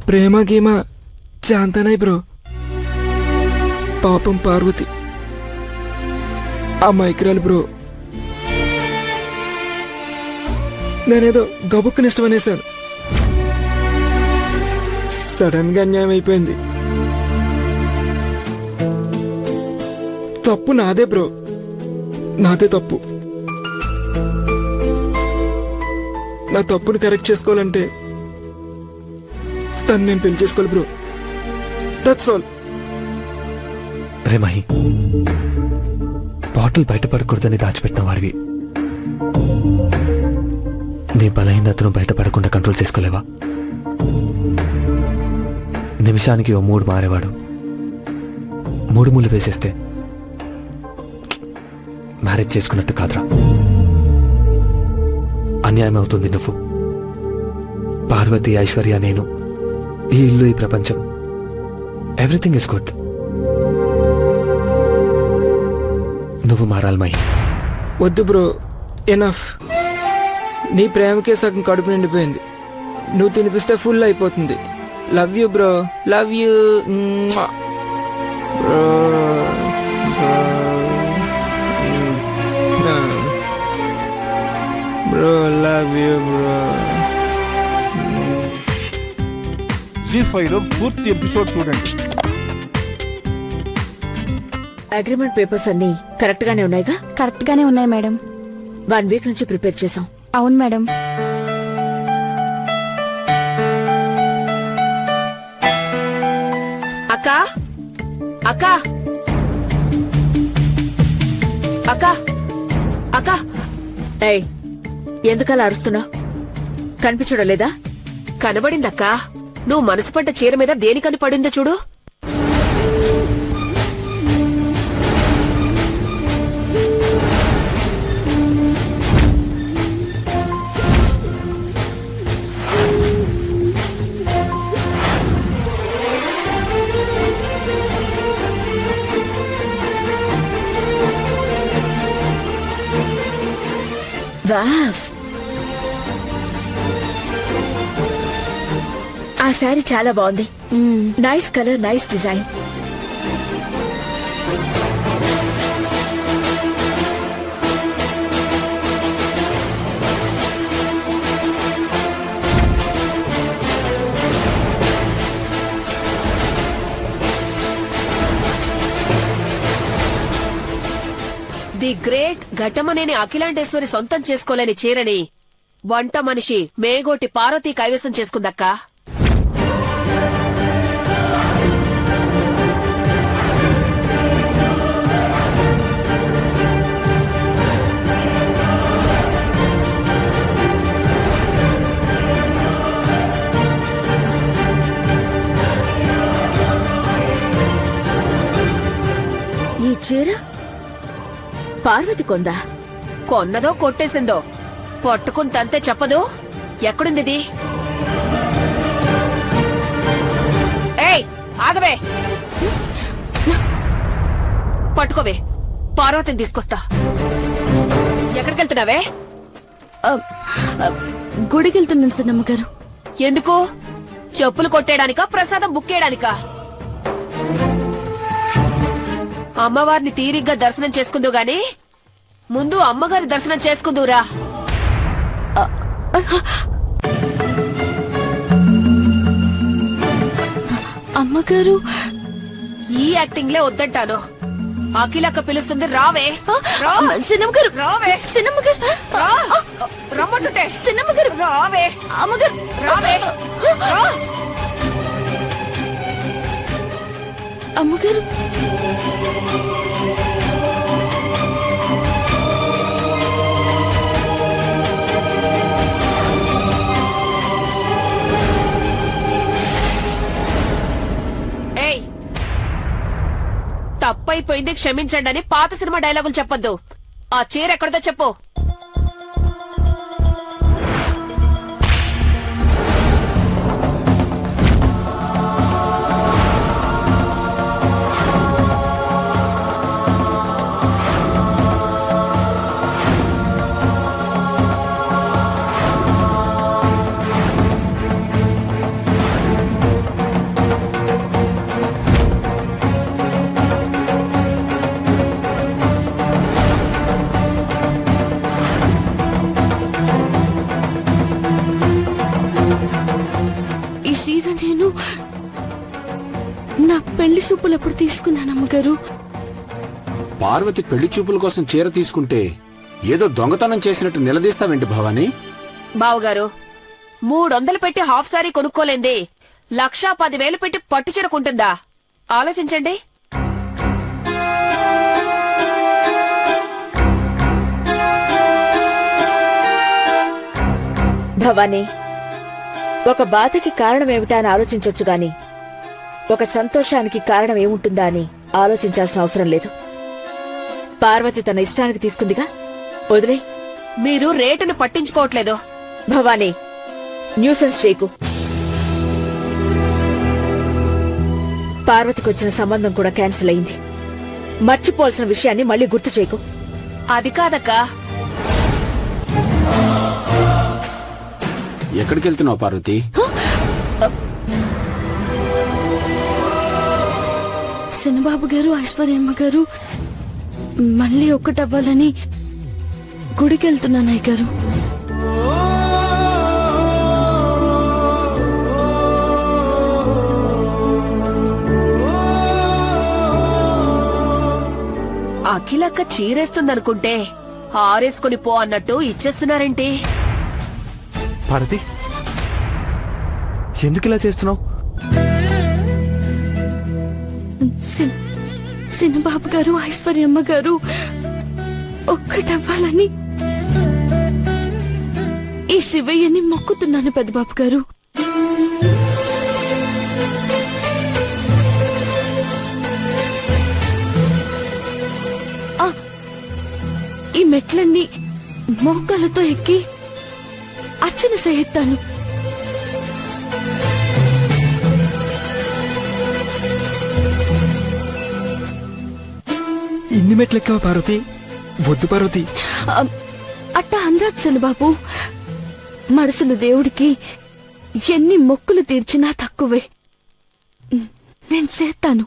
ప్రేమ గీమ శాంతనాయ్ bro. పాపం పార్వతి ఆ మైక్రాలు bro. నేనేదో గబుక్కుని ఇష్టం అనేసాను. సడన్ గా అన్యాయం అయిపోయింది. తప్పు నాదే బ్రో, నాదే తప్పు. నా తప్పుని కరెక్ట్ చేసుకోవాలంటే తను నేను పెళ్లి చేసుకోవాలి బ్రో. That's all. రే మహి, బాటిల్ బయటపడకూడదని దాచిపెట్టిన వాడివి. నీ బలహీనతను బయటపడకుండా కంట్రోల్ చేసుకోలేవా? నిమిషానికి ఓ 3 మారేవాడు 3 ముళ్ళు వేసేస్తే మ్యారేజ్ చేసుకున్నట్టు కాదురా. అన్యాయం అవుతుంది. నువ్వు, పార్వతి, ఐశ్వర్య, నేను, ఈ ఇల్లు, ఈ ప్రపంచం, ఎవ్రీథింగ్ ఇస్ గుడ్. నువ్వు మారాలి మహి. వద్దు బ్రో, ఎనఫ్. నీ ప్రేమకే సగం కడుపు నిండిపోయింది. నువ్వు తినిపిస్తే ఫుల్ అయిపోతుంది. Love you bro, love you bro. Bro love you bro. జీ5లో పూర్తి ఎపిసోడ్ చూడండి. అగ్రిమెంట్ పేపర్స్ అన్ని కరెక్ట్ గానే ఉన్నాయిగా? కరెక్ట్ గానే ఉన్నాయి మేడం. 1 వీక్ నుంచి ప్రిపేర్ చేసాం. అవును మేడం. అక్క అక్క అక్క అక్క, ఏయ్ ఎందుకలా అరుస్తున్నా? కనిపించడం లేదా? కనబడిందక్క. నువ్వు మనసు పడ్డ చీర మీద దేనికని పడిందో చూడు. వావ్, ఆ శారీ చాలా బాగుంది. Nice colour, nice design. The great Ghattamaneni Akhilandeshwari సొంతం చేసుకోలేని చీరని వంట మనిషి మేగోటి పార్వతి కైవసం చేసుకుందక్కా. ఈ చీర పార్వతి కొందా? కొన్నదో కొట్టేసిందో పట్టుకుని తంతే చెప్పదు. ఎక్కడుంది? ఏయ్ ఆగవే, పట్టుకోవే, పార్వతిని తీసుకొస్తా. ఎక్కడికెళ్తున్నావే? గుడికెళ్తున్నాను సన్నమ్మ గారు. ఎందుకు? చెప్పులు కొట్టేయడానికా, ప్రసాదం బుక్కేయడానికా? అమ్మవారిని తీరిగ్గా దర్శనం చేసుకుందు గాని ముందు అమ్మగారి దర్శనం చేసుకుందురా. అమ్మగారు, ఈ యాక్టింగ్ లే వద్దంటాను. అఖిలక్క పిలుస్తుంది, రావే. సిన్నమ్మ గారు, రావే. సిన్నమ్మ గారు, రమ్మంటుంటే సిన్నమ్మ గారు, రావే. అమ్మగారు, రావే. అమ్మగారు. ఏయ్, తప్పైపోయింది క్షమించండి అని పాత సినిమా డైలాగులు చెప్పొద్దు. ఆ చీర ఎక్కడదో చెప్పు. చీర నేను నా పెళ్లి సూపులు ఎప్పుడు తీసుకున్నాను అమ్మగారు. పార్వతి పెళ్లి చూపుల కోసం చీర తీసుకుంటే ఏదో దొంగతనం చేసినట్టు నిలదీస్తావేంటి భవానీ? బావగారు 300 పెట్టి హాఫ్ సారీ కొనుక్కోలేంది 1,10,000 పెట్టి పట్టు చీర కొంటుందా? ఆలోచించండి. భవానీ, ఒక బాధకి కారణమేమిటా అని ఆలోచించొచ్చు గాని ఒక సంతోషానికి కారణం ఏముంటుందా అని ఆలోచించాల్సిన అవసరం లేదు. పార్వతి తన ఇష్టానికి తీసుకుందిగా, వదిలే. మీరు రేటును పట్టించుకోవట్లేదు. భవానీ, న్యూసెన్స్ చేయకు. పార్వతికి వచ్చిన సంబంధం కూడా క్యాన్సిల్ అయింది. మర్చిపోవాల్సిన విషయాన్ని మళ్ళీ గుర్తు చేయకు. అది కాదక్కా. ఎక్కడికి వెళ్తున్నావు పార్వతి? శనబాబు గారు, ఐశ్వర్యమ్మ గారు మళ్ళీ ఒక్కటవ్వాలని గుడికి వెళ్తున్నాను అయ్య గారు. అఖిలక్క చీరేస్తుందనుకుంటే ఆరేసుకుని పో అన్నట్టు ఇచ్చేస్తున్నారేంటి? పార్వతి, ఎందుకు ఇలా చేస్తున్నావు? శనబాబు గారు, ఐశ్వర్యమ్మ గారు ఒక్కటవ్వాలని ఈ శివయ్యని మొక్కుతున్నాను పెద్దబాబు గారు. ఈ మెట్లన్నీ మోకాలతో ఎక్కి అర్చన చేయిస్తాను. ఇన్ని మెట్లెక్కావా పార్వతి? వద్దు పార్వతి. అట్టా అనరాదు శనబాబు. మనసులు దేవుడికి ఎన్ని మొక్కులు తీర్చినా తక్కువే. నేను చేస్తాను.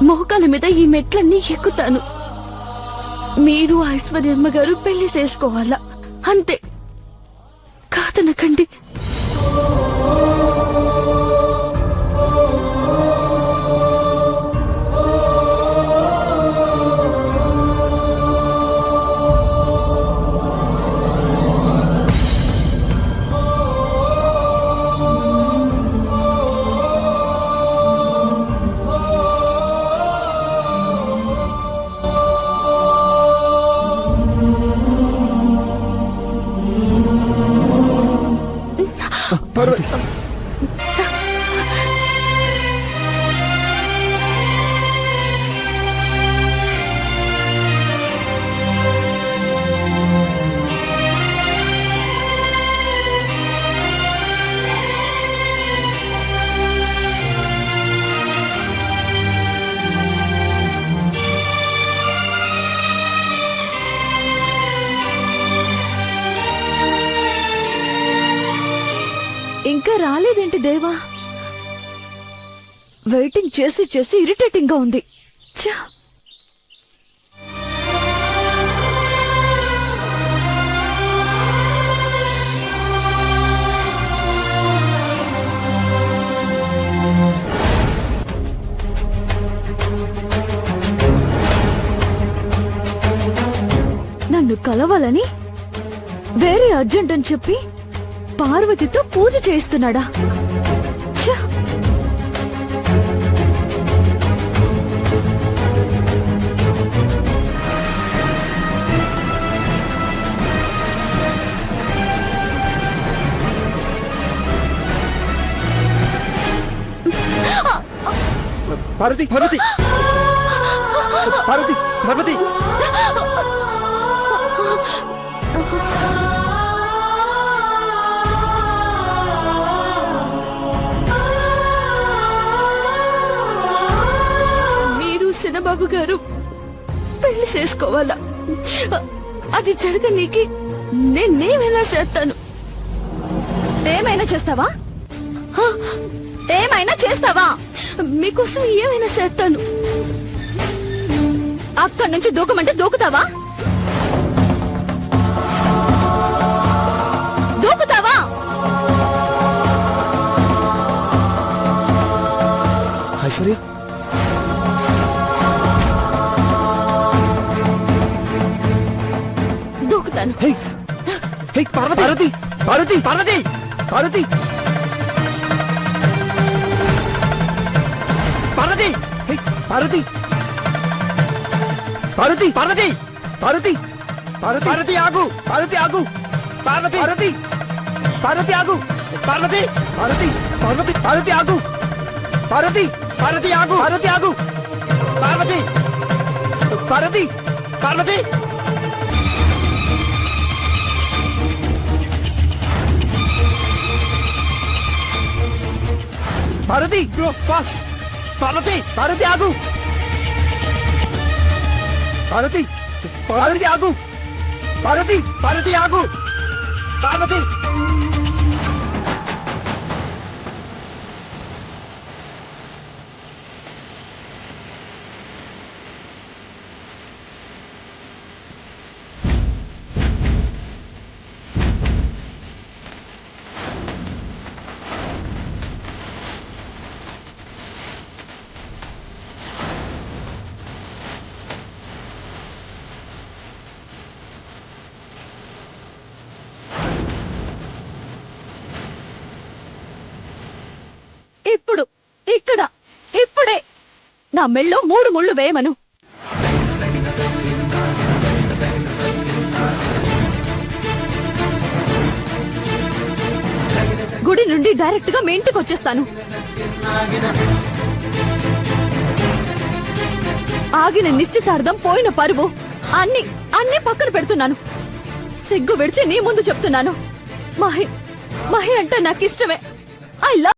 మోకాల మీద ఈ మెట్లన్నీ ఎక్కుతాను. మీరు ఐశ్వర్యమ్మ గారు పెళ్లి చేసుకోవాలా, అంతే. కాదనకండి. పార్వతి, ఇంకా రాలేదేంటి దేవా? వెయిటింగ్ చేసి చేసి ఇరిటేటింగ్ గా ఉంది. ఛా! నన్ను కలవాలని వేరే అర్జెంట్ అని చెప్పి పార్వతితో పూజ చేస్తున్నాడా? ఛ! పార్వతి, పార్వతి, పార్వతి, పార్వతి. శనబాబు గారు పెళ్లి చేసుకోవాలా? అది జరగనీకి నేనేమైనా చేస్తాను. ఏమైనా చేస్తావా? ఏమైనా చేస్తావా? మీకోసం ఏమైనా చేస్తాను. అక్కడి నుంచి దూకమంటే దూకుతావా? తొక్కుతాను. హే హే పార్వతి పార్వతి పార్వతి పార్వతి పార్వతి హే పార్వతి పార్వతి పార్వతి పార్వతి పార్వతి పార్వతి ఆగు పార్వతి ఆగు పార్వతి పార్వతి పార్వతి ఆగు పార్వతి పార్వతి పార్వతి పార్వతి ఆగు పార్వతి పార్వతి ఆగు పార్వతి ఆగు పార్వతి పార్వతి పార్వతి పార్వతి బ్రో ఫాస్ట్ పార్వతి పార్వతి ఆగు పార్వతి పార్వతి ఆగు పార్వతి పార్వతి ఆగు పార్వతి ఇప్పుడు ఇక్కడ ఇప్పుడే నా మెళ్ళో 3 ముళ్ళు వేయమను. గుడి నుండి డైరెక్ట్ గా మీ ఇంటికి వచ్చేస్తాను. ఆగిన నిశ్చితార్థం, పోయిన పరువు అన్ని అన్ని పక్కన పెడుతున్నాను. సిగ్గు విడిచి నీ ముందు చెప్తున్నాను, మహి మహి అంటే నాకు ఇష్టమే. I love.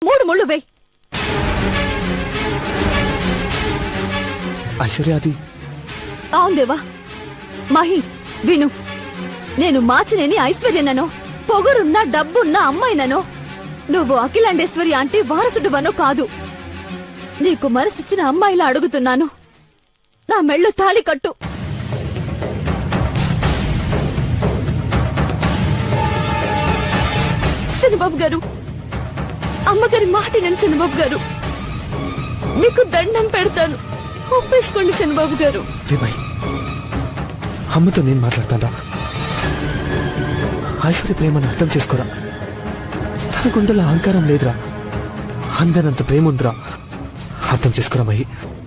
మూడు ముళ్ళు వేయ్. ఐశ్వర్య అది అవును దేవా. మహి విను, నేను మార్చినేని ఐశ్వర్యనో, పొగరున్న డబ్బున్న అమ్మాయిననో, నువ్వు అఖిలాండేశ్వరి ఆంటీ వారసుడువనో కాదు. నీకు మనసిచ్చిన అమ్మాయిలా అడుగుతున్నాను, నా మెళ్ళు తాళి కట్టు. శనిబాబు గారు, అమ్మగారి మాట నేను శనిబాబు గారు, మీకు దండం పెడతాను, ఒప్పేసుకోండి శనిబాబు గారు. విమయ్, అమ్మతో నేను మాట్లాడతాను. ఐశ్వర్య ప్రేమను అర్థం చేసుకోరా. తన గుండెలో అహంకారం లేదురా, అందనంత ప్రేమ ఉందిరా. అర్థం చేసుకోరా మహి,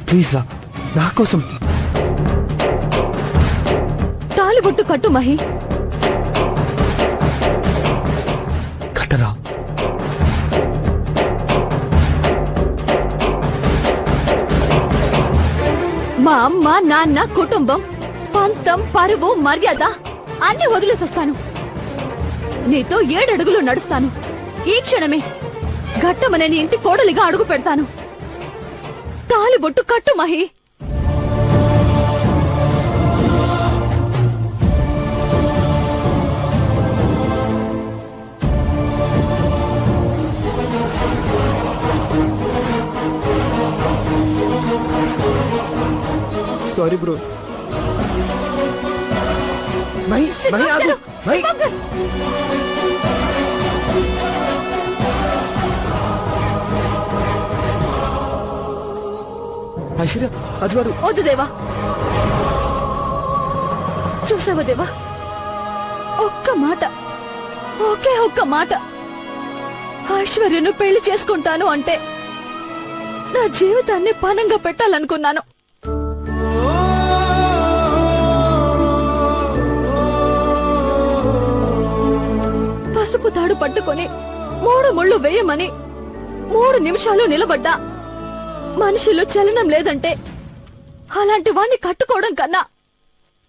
ప్లీజ్ రా, నా కోసం. తాళిబొట్టు కట్టు మహి. కట్టరా. మా అమ్మ, నాన్న, కుటుంబం, పంతం, పరువు, మర్యాద అన్ని వదిలేసొస్తాను. నీతో 7 అడుగులు నడుస్తాను. ఈ క్షణమే ఘట్టమనేని ఇంటి కోడలిగా అడుగు పెడతాను. తాళిబొట్టు కట్టు మహి. Sorry bro. మహి, మహి ఆగు. మహి, ఐశ్వర్య అది వాడు. వద్దు దేవా. చూసావా దేవా, ఒక్క మాట, ఒకే ఒక్క మాట, ఐశ్వర్యను పెళ్లి చేసుకుంటాను అంటే నా జీవితాన్ని పణంగా పెట్టాలనుకున్నాను. పసుపు తాడు పట్టుకొని 3 ముళ్ళు వేయమని 3 నిమిషాలు నిలబడ్డా మనిషిలో చలనం లేదంటే అలాంటి వాణ్ణి కట్టుకోవడం కన్నా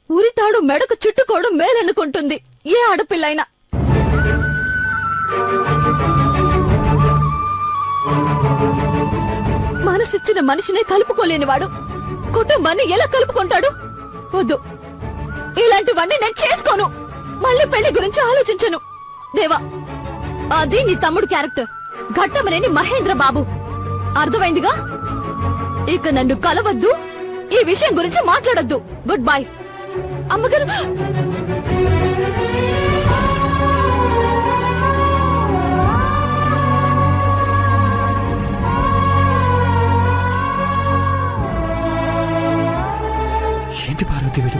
ఉరితాడు మెడకు చుట్టుకోవడం మేలనుకుంటుంది ఏ ఆడపిల్లైనా. మనసిచ్చిన మనిషినే కలుపుకోలేనివాడు కుటుంబాన్ని ఎలా కలుపుకుంటాడు? వద్దు, ఇలాంటివన్నీ నేను చేసుకోను. మళ్ళీ పెళ్లి గురించి ఆలోచించను. దేవా, అది నీ తమ్ముడు క్యారెక్టర్, ఘట్టమనేని మహేంద్ర బాబు. అర్థమైందిగా? ఇక నన్ను కలవద్దు, ఈ విషయం గురించి మాట్లాడొద్దు. Good bye. అమ్మగారు, ఏంటి పార్వతి వీడు?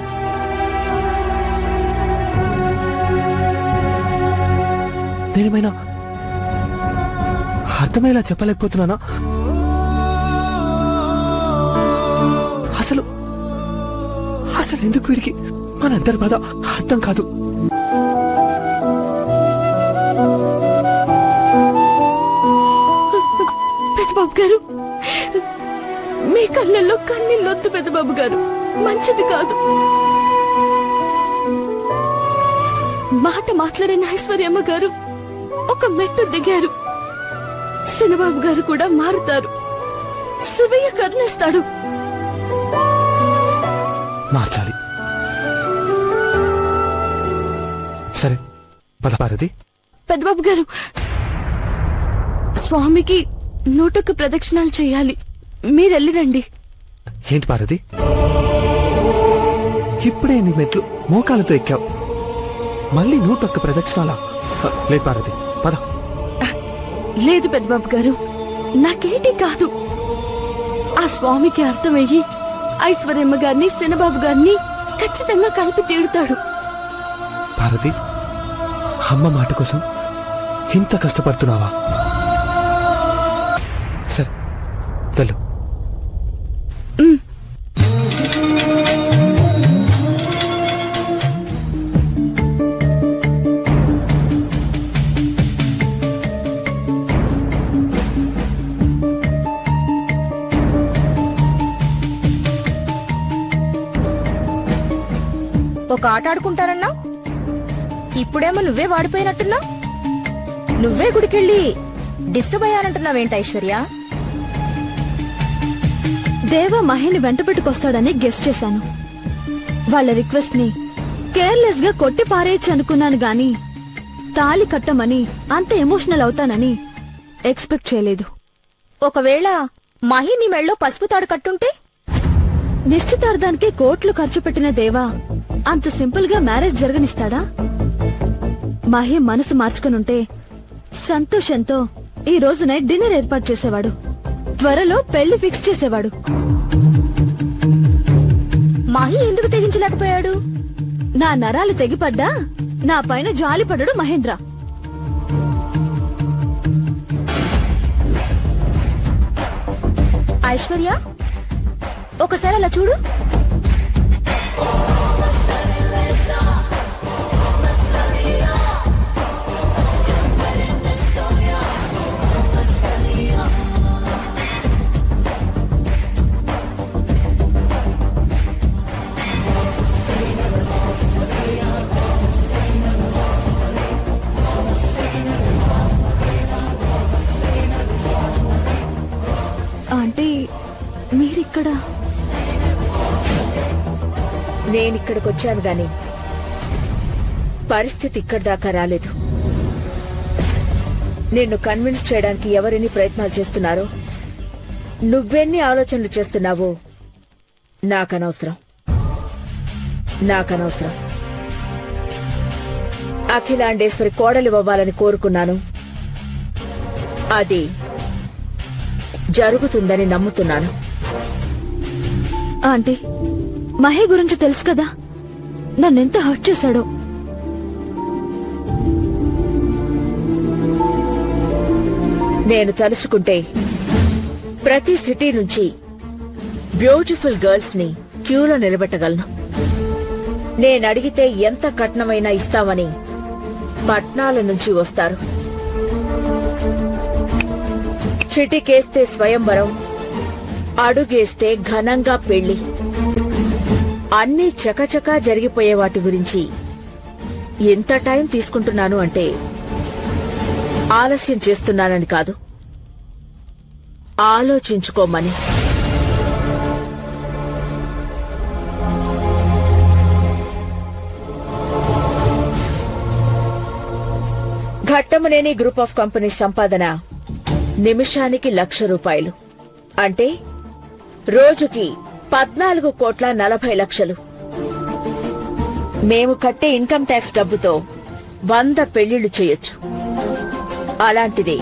నేనేమైనా అర్థమయ్యేలా చెప్పలేకపోతున్నానా? అసలు అసలు ఎందుకు వీడికి మనందరి బాధ అర్థం కాదు. పెద్దబాబు గారు, మీ కళ్ళల్లో కన్నీళ్ళొద్దు పెద్దబాబు గారు, మంచిది కాదు. మాట మాట్లాడిన ఐశ్వర్యమ్మ గారు ఒక మెట్టు దిగారు. శనిబాబు గారు కూడా మారుతారు. శివయ్య కరుణిస్తాడు. మార్చాలి. సరే పద పార్వతి. పెద్దబాబు గారు, స్వామికి 101 ప్రదక్షిణాలు చేయాలి. మీరెళ్ళిరండి. ఏంటి పార్వతి, ఇప్పుడే నీ మెట్లు మోకాలతో ఎక్కావు, మళ్ళీ 101 ప్రదక్షిణాలా? లేదు పార్వతి, పద. లేదు పెద్దబాబు గారు, నాకేంటి కాదు. ఆ స్వామికి అర్థమయ్యి ఐశ్వర్యమ్మ గారిని శనబాబు గారిని ఖచ్చితంగా కలిపి తీరుతాడు. పార్వతి, అమ్మ మాట కోసం ఇంత కష్టపడుతున్నావా? సరే వెళ్ళు. ఒక ఆట ఆడుకుంటారన్నా, ఇప్పుడేమో నువ్వే వాడిపోయినట్టున్నా. నువ్వే గుడికెళ్ళి డిస్టర్బ్ అయ్యానంటున్నావేంటి ఐశ్వర్య? దేవా మహేని వెంట పెట్టుకొస్తాడని గెస్ చేశాను. వాళ్ళ రిక్వెస్ట్ ని కేర్లెస్ గా కొట్టి పారేయచ్చు అనుకున్నాను గాని తాళి కట్టమని అంత ఎమోషనల్ అవుతానని ఎక్స్పెక్ట్ చేయలేదు. ఒకవేళ మహి నీ మెళ్ళో పసుపు తాడు కట్టుంటే? నిశ్చితార్థానికి కోట్లు ఖర్చు పెట్టిన దేవా అంత సింపుల్ గా మ్యారేజ్ జరగనిస్తాడా? మహి మనసు మార్చుకునుంటే సంతోషంతో ఈ రోజు నైట్ డిన్నర్ ఏర్పాటు చేసేవాడు. త్వరలో పెళ్లి ఫిక్స్ చేసేవాడు. మహి ఎందుకు తెగించలేకపోయాడు? నా నరాలు తెగిపడ్డా నా పైన జాలి పడ్డాడు మహేంద్ర. ఐశ్వర్య, ఒకసారి అలా చూడు. ఆంటీ, మీరిక్కడ? నేనిక్కడికొచ్చాను గాని పరిస్థితి ఇక్కడి దాకా రాలేదు. నిన్ను కన్విన్స్ చేయడానికి ఎవరెన్ని ప్రయత్నాలు చేస్తున్నారో, నువ్వెన్ని ఆలోచనలు చేస్తున్నావో నాకనవసరం. అఖిలాండేశ్వరి కోడలివ్వాలని కోరుకున్నాను. అది జరుగుతుందని నమ్ముతున్నాను. ఆంటీ, మహే గురించి తెలుసు కదా, నన్నెంత హర్ట్ చేశాడో. నేను తలుచుకుంటే ప్రతి సిటీ నుంచి బ్యూటిఫుల్ గర్ల్స్ ని క్యూలో నిలబెట్టగలను. నేనడిగితే ఎంత కట్నమైనా ఇస్తామని పట్నాల నుంచి వస్తారు. చిటికేస్తే స్వయంవరం, అడుగేస్తే ఘనంగా పెళ్లి, అన్నీ చకచకా జరిగిపోయే వాటి గురించి ఎంత టైం తీసుకుంటున్నాను అంటే ఆలస్యం చేస్తున్నానని కాదు, ఆలోచించుకోమని. ఘట్టమనేని గ్రూప్ ఆఫ్ కంపెనీ సంపాదన నిమిషానికి ₹1,00,000 అంటే రోజుకి 14,40,00,000. మేము కట్టే ఇన్కమ్ ట్యాక్స్ డబ్బుతో 100 పెళ్లిళ్లు చేయొచ్చు. అలాంటిది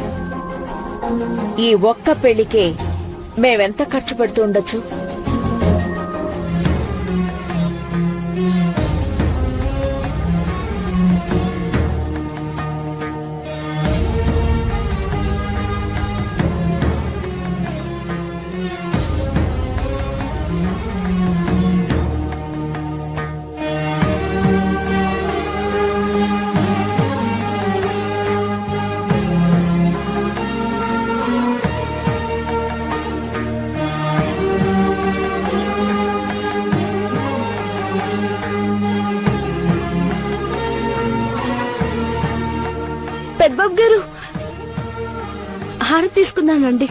ఈ ఒక్క పెళ్లికే మేమెంత ఖర్చు పెడుతూ ఉండొచ్చు? పెద్దబాబు గారు హారతి తీసుకున్నానండి.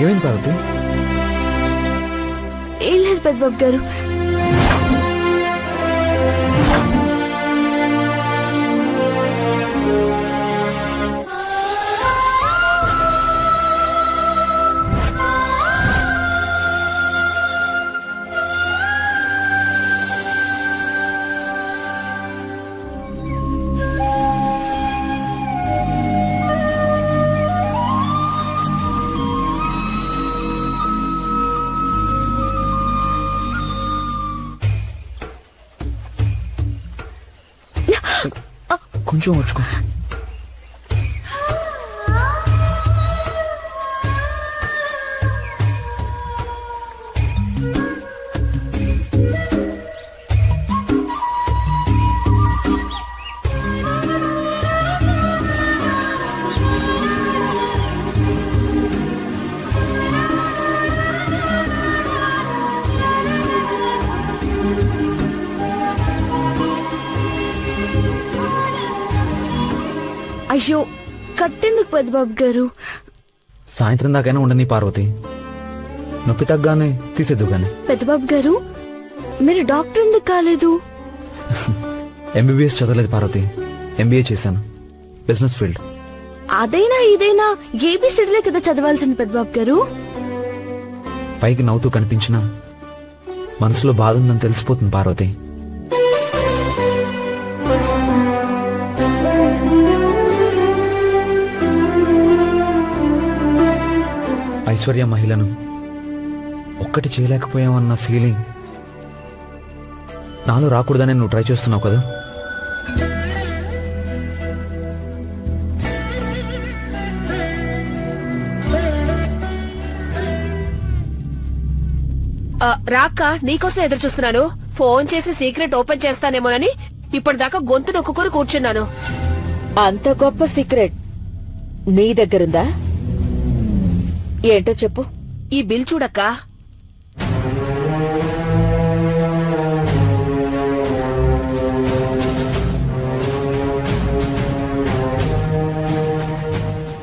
ఏమైంది పార్వతి? ఏం లేదు పెద్దబాబు గారు. కొంచెం వచ్చుకో. అయ్యో కట్టెందుకు పెద్దబాబు గారు? సాయంత్రం దాకైనా ఉండని పార్వతి, నొప్పి తగ్గానే తీసేద్దు గాని. పెద్దబాబు గారు మీరు డాక్టర్ ఎందుకు కాలేదు? ఎంబీబీఎస్ చదవలేదు పార్వతి, ఎంబీఏ చేశాను, బిజినెస్ ఫీల్డ్. అదైనా ఇదైనా ఏబిసిడీలే కదా చదవాల్సింది పెద్దబాబు గారు. పైకి నవ్వుతూ కనిపించినా మనసులో బాధ ఉందని తెలిసిపోతుంది పార్వతి. ఐశ్వర్య మహిళను ఒక్కటి చేయలేకపోయామన్న ఫీలింగ్ నాలో రాకూడదని నువ్వు ట్రై చేస్తున్నావు కదా. రాక్క నీకోసం ఎదురు చూస్తున్నాను. ఫోన్ చేసి సీక్రెట్ ఓపెన్ చేస్తానేమోనని ఇప్పటిదాకా గొంతు నొక్కుకొని కూర్చున్నాను. అంత గొప్ప సీక్రెట్ నీ దగ్గరుందా? ఏంటో చెప్పు. ఈ బిల్ చూడక్కా.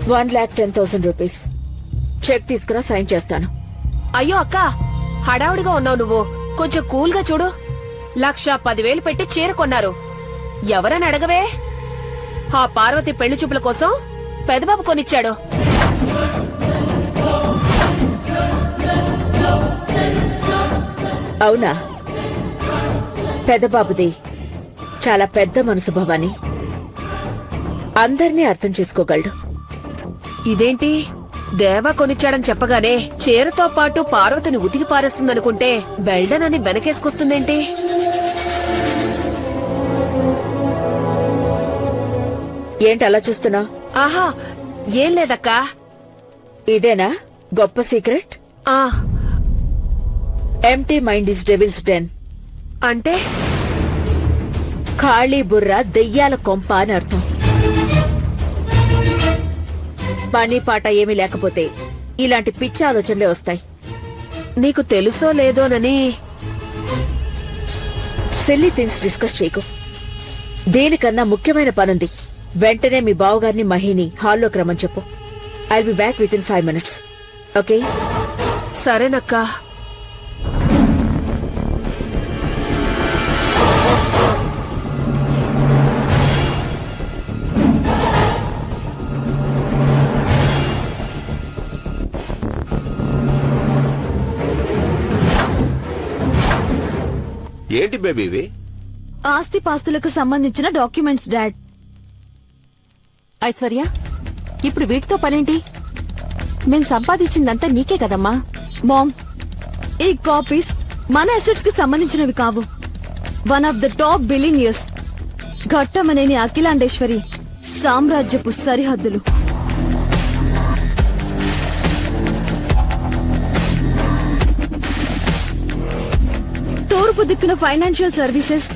₹1,10,000. చెక్ తీసుకురా, సైన్ చేస్తాను. అయ్యో అక్క, హడావుడిగా ఉన్నావు నువ్వు. కొంచెం కూల్ గా చూడు. 1,10,000 పెట్టి చీర కొన్నారు. ఎవరని అడగవే. ఆ పార్వతి పెళ్లి చూపుల కోసం పెదబాబు కొనిచ్చాడు. అవునా? పెద్దబాబుది చాలా పెద్ద మనసు భవాని. అందర్నీ అర్థం చేసుకోగలడు. ఇదేంటి దేవా కొనిచ్చాడని చెప్పగానే చీరతో పాటు పార్వతిని ఉతికి పారేస్తుందనుకుంటే వెల్డన్ అని వెనకేసుకొస్తుందేంటి? ఏంటి అలా చూస్తున్నా? ఆహా ఏం లేదక్కా. ఇదేనా గొప్ప సీక్రెట్? ఆ empty mind is devil's den అంటే ఖాళీ బుర్ర దెయ్యాల కొంప అని అర్థం. పని పాట ఏమీ లేకపోతే ఇలాంటి పిచ్చి ఆలోచనలే వస్తాయి. నీకు తెలుసో లేదోనని సిల్లీ థింగ్స్ డిస్కస్ చేయకు. దేనికన్నా ముఖ్యమైన పనుంది. వెంటనే మీ బావగారిని మహిని హాల్లోకి రమ్మని చెప్పు. I'll be back with in 5 minutes. Okay? సరేనక్కా. ఏంటి బేబీ ఇవి? ఆస్తిపాస్తులకు సంబంధించిన డాక్యుమెంట్స్ డాడ్. ఐశ్వర్య, ఇప్పుడు వీటితో పనేంటి? మేం సంపాదించిందంతా నీకే కదమ్మా. మామ్, ఈ కాపీస్ మన అసెట్స్ కి సంబంధించినవి కావు. One of the top billionaires Ghattamaneni Akhilandeshwari సామ్రాజ్యపు సరిహద్దులు. తూర్పు దిక్కున ఫైనాన్షియల్ సర్వీసెస్,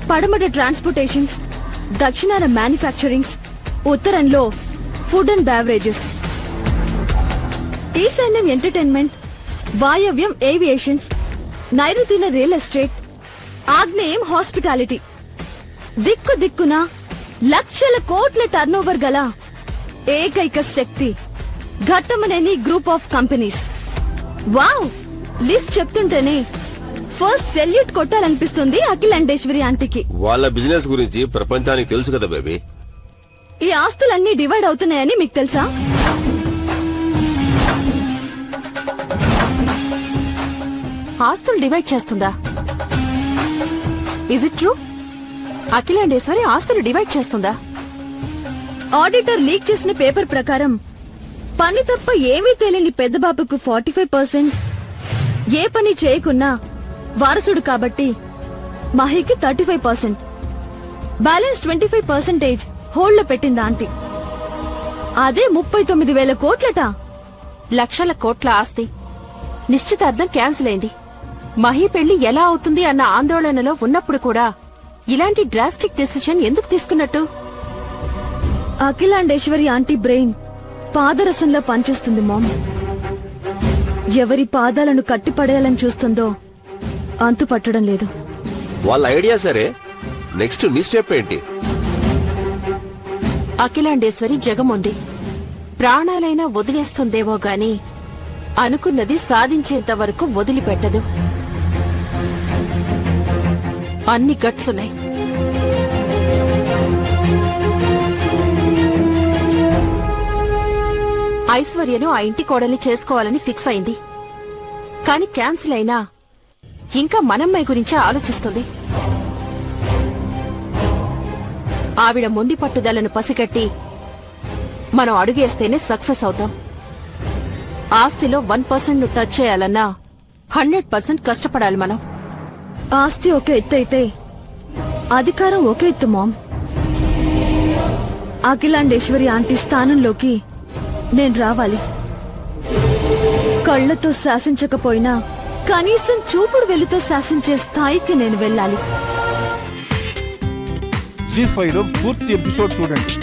పడమట ట్రాన్స్పోర్టేషన్స్, దక్షిణాన మ్యానుఫ్యాక్చరింగ్స్, ఉత్తరంలో ఫుడ్ అండ్ బెవరేజెస్, ఈశాన్యం ఎంటర్టైన్మెంట్, వాయవ్యం ఏవియేషన్స్, నైరుతిన రియల్ ఎస్టేట్, ఆగ్నేయం హాస్పిటాలిటీ. దిక్కు దిక్కున లక్షల కోట్ల టర్నోవర్ గల ఏకైక శక్తి Ghattamaneni group of companies. Wow, list చెప్తుంటేనే ఫస్ట్ సెల్యూట్ కొట్టాలనిపిస్తుంది అఖిలాండేశ్వరి ఆంటీకి. వాళ్ళ బిజినెస్ గురించి ప్రపంచానికి తెలుసు కదా బేబీ. ఈ ఆస్తులన్నీ డివైడ్ అవుతున్నాయని మీకు తెలుసా? ఆస్తులు డివైడ్ చేస్తుందా? Is it true? అఖిలాండేశ్వరి ఆస్తులు డివైడ్ చేస్తుందా? ఆడిటర్ లీక్ చేసిన పేపర్ ప్రకారం పని తప్ప ఏమీ తెలియని పెద్దబాబుకు 45%, ఏ పని చేయకున్నా వారసుడు కాబట్టి మహికి 35%, బ్యాలెన్స్ 25% హోల్డ్ లో పెట్టింది ఆంటీ. అదే 39,000 కోట్లట. లక్షల కోట్ల ఆస్తి. నిశ్చితార్థం క్యాన్సిల్ అయింది. మహి పెళ్లి ఎలా అవుతుంది అన్న ఆందోళనలో ఉన్నప్పుడు కూడా ఇలాంటి డ్రాస్టిక్ డెసిషన్ ఎందుకు తీసుకున్నట్టు? అఖిలాండేశ్వరి ఆంటీ బ్రెయిన్ పాదరసంలో పనిచేస్తుంది మామ్. ఎవరి పాదాలను కట్టిపడేయాలని చూస్తుందో అంతు పట్టడం లేదు. వాళ్ళ ఐడియా సరే, నెక్స్ట్ నీ స్టెప్ ఏంటి? అఖిలాండేశ్వరి జగముంది. ప్రాణాలైనా వదిలేస్తుందేమో గాని అనుకున్నది సాధించేంత వరకు వదిలిపెట్టదు. అన్ని గట్సున్నాయి. ఐశ్వర్యను ఆ ఇంటి కోడలి చేసుకోవాలని ఫిక్స్ అయింది. కాని క్యాన్సిల్ అయినా ఇంకా మనమ్మాయి గురించే ఆలోచిస్తుంది. ఆవిడ మొండి పట్టుదలను పసిగట్టి మనం అడుగేస్తేనే సక్సెస్ అవుతాం. ఆస్తిలో 1% ను టచ్ చేయాలన్నా 100% కష్టపడాలి మనం. ఆస్తి ఒక ఎత్తు అయితే అధికారం ఒక ఎత్తు మామ్. అఖిలాండేశ్వరి ఆంటీ స్థానంలోకి నేను రావాలి. కళ్లతో శాసించకపోయినా కనీసం చూపుడు వెలుతో శాసించే స్థాయికి నేను వెళ్ళాలి. జీ5 లో పూర్తి ఎపిసోడ్ చూడండి.